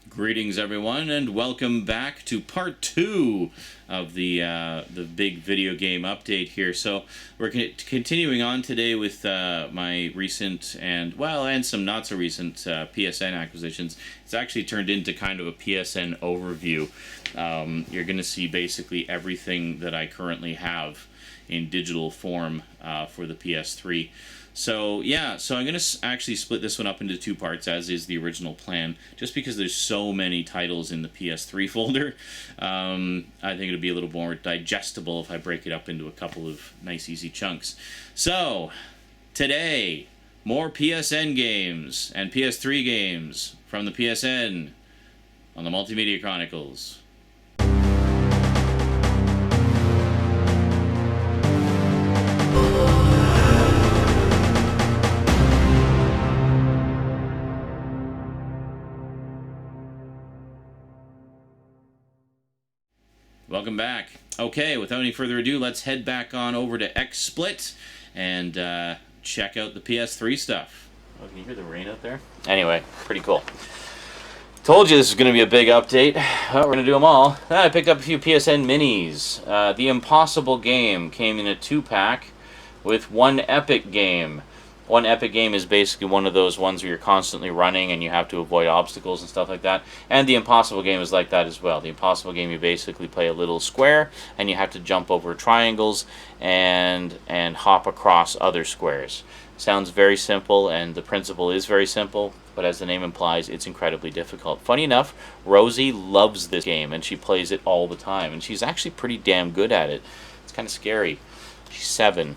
Greetings, everyone, and welcome back to part 2 of the big video game update here. So we're continuing on today with my recent and some not so recent PSN acquisitions. It's actually turned into kind of a PSN overview. You're going to see basically everything that I currently have in digital form for the PS3. So yeah, so I'm going to actually split this one up into 2 parts, as is the original plan, just because there's so many titles in the PS3 folder. I think it'll be a little more digestible if I break it up into a couple of nice easy chunks. So, today, more PSN games and PS3 games from the PSN on the Multimedia Chronicles. Welcome back. Okay, without any further ado, let's head back on over to XSplit and check out the PS3 stuff. Oh, can you hear the rain out there? Anyway, pretty cool. Told you this is going to be a big update. Well, we're going to do them all. I picked up a few PSN minis. The Impossible Game came in a 2-pack with one Epic Game. One Epic Game is basically one of those ones where you're constantly running and you have to avoid obstacles and stuff like that. And the Impossible Game is like that as well. The Impossible Game, you basically play a little square and you have to jump over triangles and hop across other squares. Sounds very simple, and the principle is very simple, but as the name implies, it's incredibly difficult. Funny enough, Rosie loves this game and she plays it all the time, and she's actually pretty damn good at it. It's kind of scary. She's 7.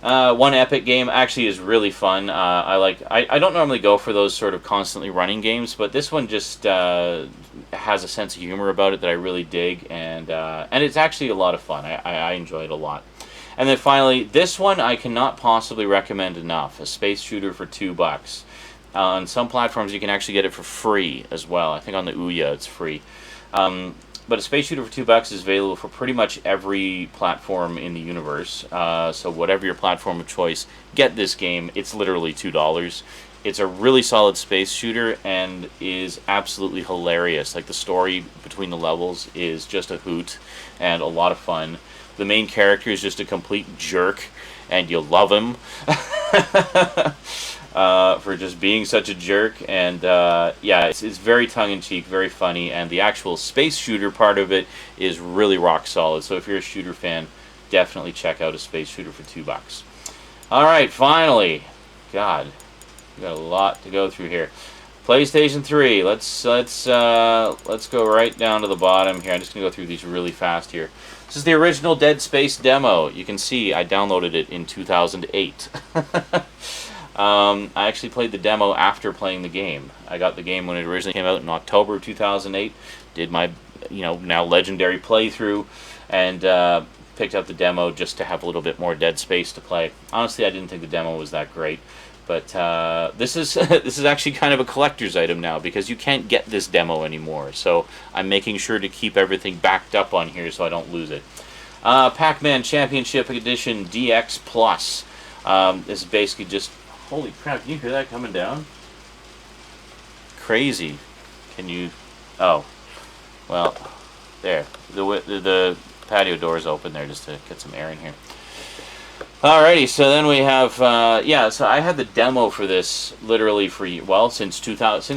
One Epic Game actually is really fun. I don't normally go for those sort of constantly running games, but this one just has a sense of humor about it that I really dig, and it's actually a lot of fun. I enjoy it a lot. And then finally, this one I cannot possibly recommend enough. A space shooter for $2. On some platforms you can actually get it for free as well. I think on the Ouya it's free. But a space shooter for $2 is available for pretty much every platform in the universe. So whatever your platform of choice, get this game. It's literally $2. It's a really solid space shooter and is absolutely hilarious. Like, the story between the levels is just a hoot and a lot of fun. The main character is just a complete jerk, and you'll love him for just being such a jerk. And yeah, it's very tongue-in-cheek, very funny, and the actual space shooter part of it is really rock solid. So if you're a shooter fan, definitely check out a space shooter for $2. Alright, finally. God, we got a lot to go through here. PlayStation 3. Let's go right down to the bottom here. I'm just gonna go through these really fast here. This is the original Dead Space demo. You can see I downloaded it in 2008. I actually played the demo after playing the game. I got the game when it originally came out in October of 2008. Did my, now legendary playthrough, and picked up the demo just to have a little bit more Dead Space to play. Honestly, I didn't think the demo was that great. But this is this is actually kind of a collector's item now, because you can't get this demo anymore. So I'm making sure to keep everything backed up on here so I don't lose it. Pac-Man Championship Edition DX Plus. This is basically just, holy crap! Can you hear that coming down? Crazy. Can you? Oh, well, there. The patio door is open there just to get some air in here. Alrighty, so then we have, so I had the demo for this literally for, since December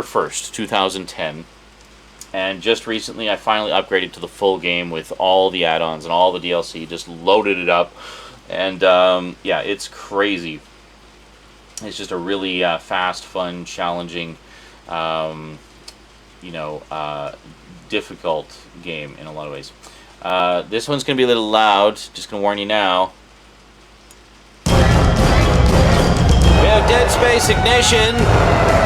1st, 2010. And just recently I finally upgraded to the full game with all the add-ons and all the DLC, just loaded it up. And, yeah, it's crazy. It's just a really fast, fun, challenging, difficult game in a lot of ways. This one's going to be a little loud, just going to warn you now. We have Dead Space Ignition,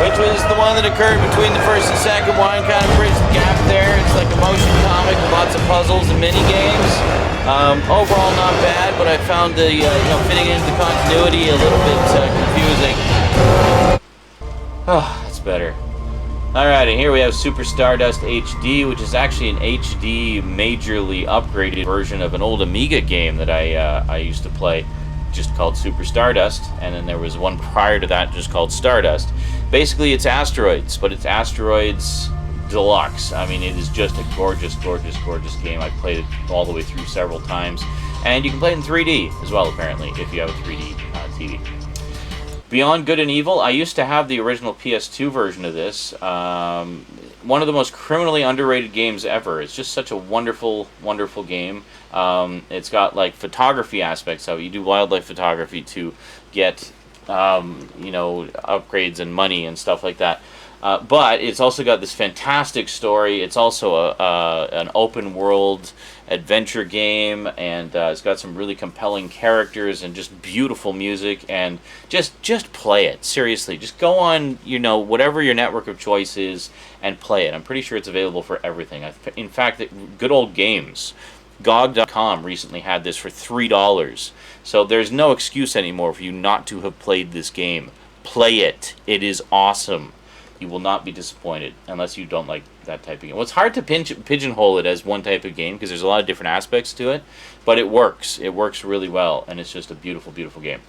which was the one that occurred between the first and second one, kind of bridged the gap there. It's like a motion comic with lots of puzzles and mini-games. Overall not bad, but I found the, fitting into the continuity a little bit confusing. Oh, that's better. Alrighty, here we have Super Stardust HD, which is actually an HD majorly upgraded version of an old Amiga game that I used to play, just called Super Stardust, and then there was one prior to that just called Stardust. Basically, it's Asteroids, but it's Asteroids Deluxe. I mean, it is just a gorgeous, gorgeous, gorgeous game. I've played it all the way through several times. And you can play it in 3D as well, apparently, if you have a 3D TV. Beyond Good and Evil, I used to have the original PS2 version of this. One of the most criminally underrated games ever. It's just such a wonderful, wonderful game. It's got like photography aspects of it. You do wildlife photography to get, you know, upgrades and money and stuff like that. But it's also got this fantastic story. It's also an open world adventure game, and it's got some really compelling characters and just beautiful music. And just play it, seriously. Just go on, you know, whatever your network of choice is and play it. I'm pretty sure it's available for everything. In fact, Good Old Games, GOG.com recently had this for $3. So there's no excuse anymore for you not to have played this game. Play it. It is awesome. You will not be disappointed unless you don't like that type of game. Well, it's hard to pigeonhole it as one type of game because there's a lot of different aspects to it, but it works. It works really well, and it's just a beautiful, beautiful game.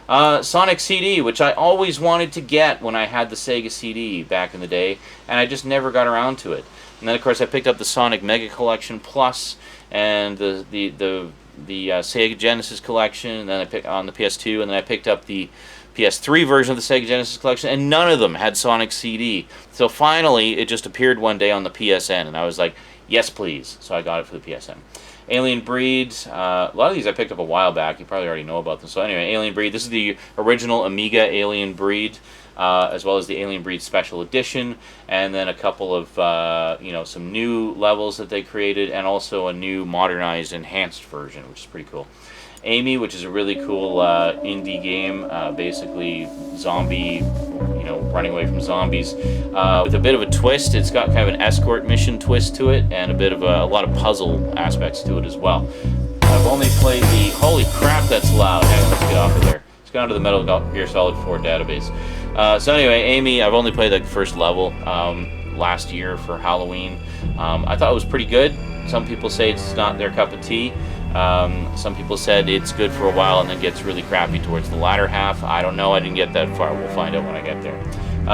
Sonic CD, which I always wanted to get when I had the Sega CD back in the day, and I just never got around to it. And then, of course, I picked up the Sonic Mega Collection Plus and the Sega Genesis Collection, and then I picked on the PS2, and then I picked up the PS3 version of the Sega Genesis Collection, and none of them had Sonic CD. So finally, it just appeared one day on the PSN, and I was like, yes, please. So I got it for the PSN. Alien Breed, a lot of these I picked up a while back. You probably already know about them. So anyway, Alien Breed, this is the original Amiga Alien Breed, as well as the Alien Breed Special Edition, and then a couple of, you know, some new levels that they created, and also a new modernized, enhanced version, which is pretty cool. Amy, which is a really cool indie game, basically zombie, you know, running away from zombies, with a bit of a twist. It's got kind of an escort mission twist to it, and a lot of puzzle aspects to it as well. I've only played the, holy crap, that's loud. Hang on, let's get off of there. Let's get onto the Metal Gear Solid 4 database. So anyway, Amy, I've only played like the first level last year for Halloween. I thought it was pretty good. Some people say it's not their cup of tea. Some people said it's good for a while and then gets really crappy towards the latter half. I don't know. I didn't get that far. We'll find out when I get there.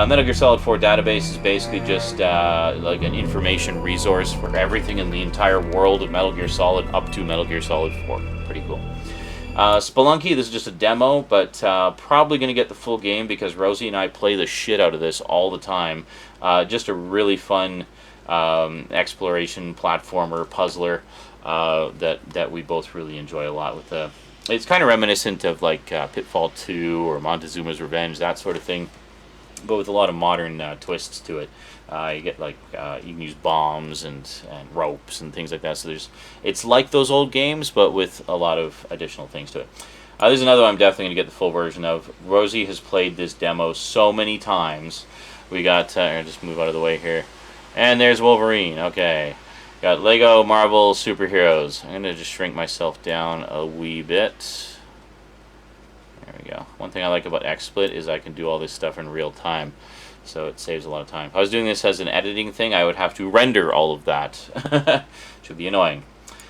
Metal Gear Solid 4 database is basically just like an information resource for everything in the entire world of Metal Gear Solid up to Metal Gear Solid 4. Pretty cool. Spelunky, this is just a demo, but probably going to get the full game because Rosie and I play the shit out of this all the time. Just a really fun exploration platformer, puzzler. That we both really enjoy a lot. It's kind of reminiscent of like Pitfall 2 or Montezuma's Revenge, that sort of thing, but with a lot of modern twists to it. You get like you can use bombs and ropes and things like that. So it's like those old games, but with a lot of additional things to it. There's another one I'm definitely going to get the full version of. Rosie has played this demo so many times. We got I'll just move out of the way here, and there's Wolverine. Okay. Got Lego Marvel Superheroes. I'm going to just shrink myself down a wee bit. There we go. One thing I like about XSplit is I can do all this stuff in real time, so it saves a lot of time. If I was doing this as an editing thing, I would have to render all of that. Should be annoying.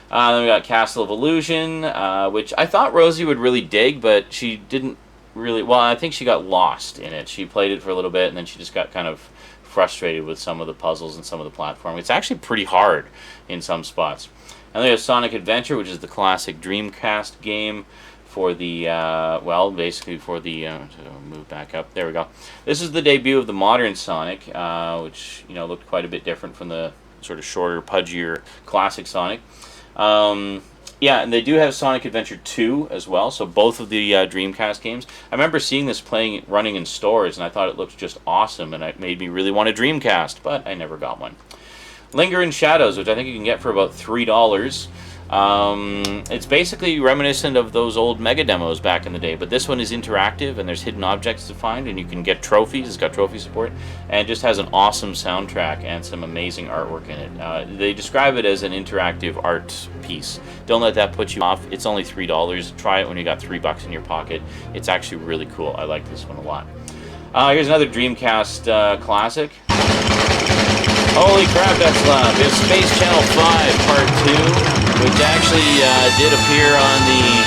Then we got Castle of Illusion, which I thought Rosie would really dig, but she didn't really... Well, I think she got lost in it. She played it for a little bit, and then she just got kind of frustrated with some of the puzzles and some of the platforming. It's actually pretty hard in some spots. And then we have Sonic Adventure, which is the classic Dreamcast game for the, well, basically for the, move back up, there we go. This is the debut of the modern Sonic, which, you know, looked quite a bit different from the sort of shorter, pudgier classic Sonic. Yeah, and they do have Sonic Adventure 2 as well, so both of the Dreamcast games. I remember seeing this running in stores, and I thought it looked just awesome, and it made me really want a Dreamcast, but I never got one. Linger in Shadows, which I think you can get for about $3. It's basically reminiscent of those old Mega demos back in the day, but this one is interactive, and there's hidden objects to find, and you can get trophies. It's got trophy support, and it just has an awesome soundtrack and some amazing artwork in it. They describe it as an interactive art piece. Don't let that put you off. It's only $3. Try it when you got $3 in your pocket. It's actually really cool. I like this one a lot. Here's another Dreamcast classic. Holy crap, that's loud. We have Space Channel 5 Part 2, which actually did appear on the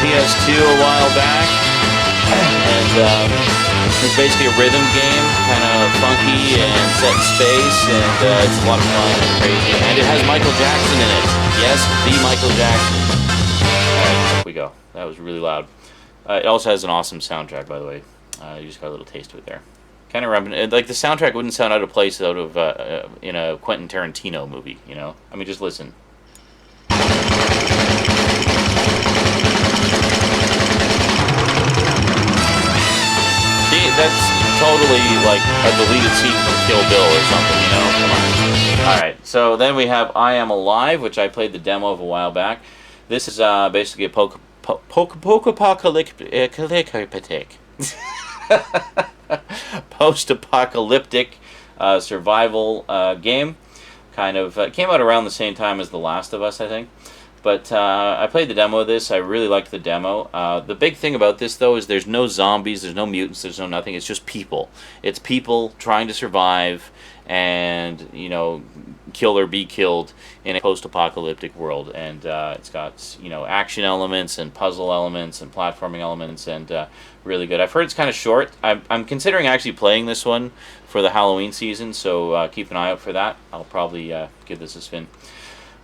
PS2 a while back. And It's basically a rhythm game, kind of funky and set in space, and it's a lot of fun and crazy. And it has Michael Jackson in it. Yes, the Michael Jackson. Alright, up we go. That was really loud. It also has an awesome soundtrack, by the way. You just got a little taste of it there. Kind of like the soundtrack wouldn't sound out of place out of in a Quentin Tarantino movie, you know? I mean, just listen. See, that's totally like a deleted scene from Kill Bill or something, you know? Come on. Alright, so then we have I Am Alive, which I played the demo of a while back. This is basically a post-apocalyptic post-apocalyptic survival game. Kind of came out around the same time as The Last of Us, I think. But I played the demo of this. I really liked the demo. The big thing about this, though, is there's no zombies, there's no mutants, there's no nothing. It's just people. It's people trying to survive and, you know, kill or be killed in a post-apocalyptic world. And it's got, you know, action elements and puzzle elements and platforming elements, and really good. I've heard it's kind of short. I'm considering actually playing this one for the Halloween season, so keep an eye out for that. I'll probably give this a spin.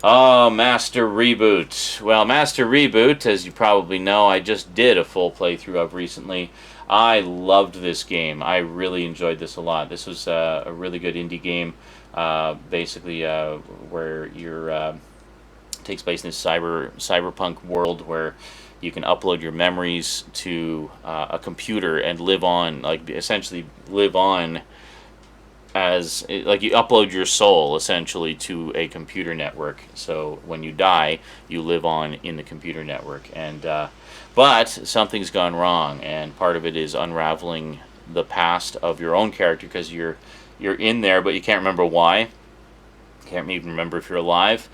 Oh, Master Reboot. Well, Master Reboot, as you probably know, I just did a full playthrough of recently. I loved this game. I really enjoyed this a lot. This was a really good indie game, basically where you're takes place in this cyberpunk world where you can upload your memories to a computer and live on, like essentially live on as, like you upload your soul essentially to a computer network. So when you die, you live on in the computer network. And but something's gone wrong, and part of it is unraveling the past of your own character, because you're in there, but you can't remember why. Can't even remember if you're alive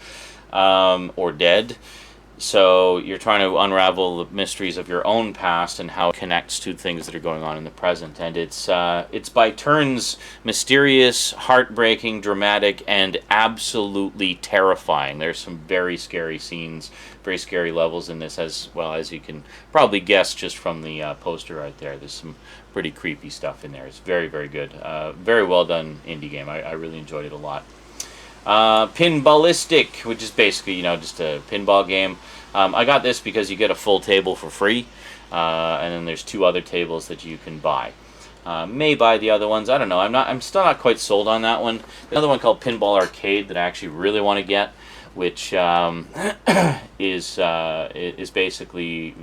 or dead. So you're trying to unravel the mysteries of your own past and how it connects to things that are going on in the present. And it's by turns mysterious, heartbreaking, dramatic, and absolutely terrifying. There's some very scary scenes, very scary levels in this, as well as you can probably guess just from the poster right there. There's some pretty creepy stuff in there. It's very, very good. Very well done indie game. I really enjoyed it a lot. Pinballistic, which is basically, you know, just a pinball game. I got this because you get a full table for free, and then there's 2 other tables that you can buy. May buy the other ones. I don't know. I'm still not quite sold on that one. Another one called Pinball Arcade that I actually really want to get, which is basically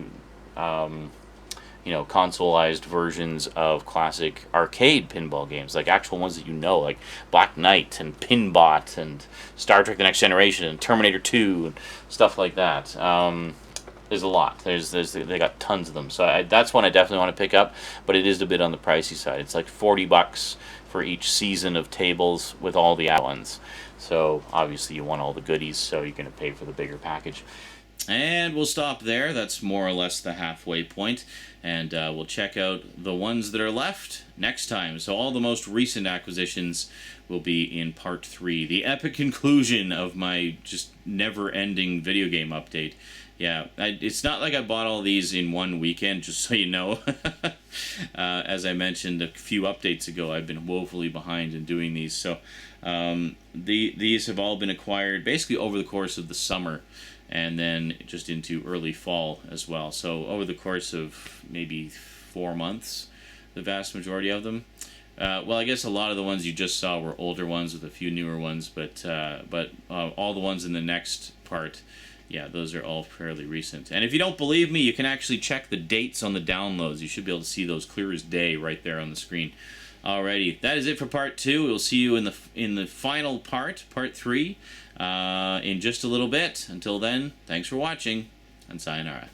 you know, consoleized versions of classic arcade pinball games, like actual ones that you know, like Black Knight and Pinbot and Star Trek: The Next Generation and Terminator 2 and stuff like that. There's a lot. They got tons of them. So that's one I definitely want to pick up, but it is a bit on the pricey side. It's like $40 for each season of tables with all the add-ons. So obviously you want all the goodies, so you're going to pay for the bigger package. And we'll stop there. That's more or less the halfway point. And we'll check out the ones that are left next time. So all the most recent acquisitions will be in part 3. The epic conclusion of my just never-ending video game update. Yeah, it's not like I bought all these in one weekend, just so you know. As I mentioned a few updates ago, I've been woefully behind in doing these. So these have all been acquired basically over the course of the summer, and then just into early fall as well. So over the course of maybe 4 months, the vast majority of them. Well, I guess a lot of the ones you just saw were older ones with a few newer ones, but all the ones in the next part, yeah, those are all fairly recent. And if you don't believe me, you can actually check the dates on the downloads. You should be able to see those clear as day right there on the screen. Alrighty, that is it for part 2. We'll see you in the final part 3, in just a little bit. Until then, thanks for watching, and sayonara.